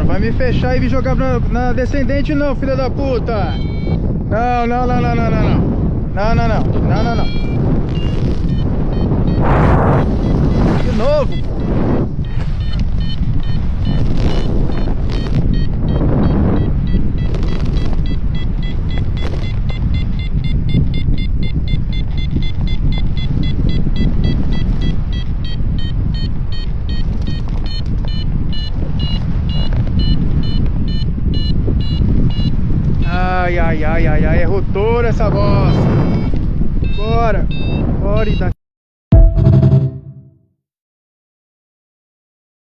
Não vai me fechar e me jogar na descendente não, filha da puta. Não. Não. De novo. Ai, é rotor essa bosta. Bora. Bora e dá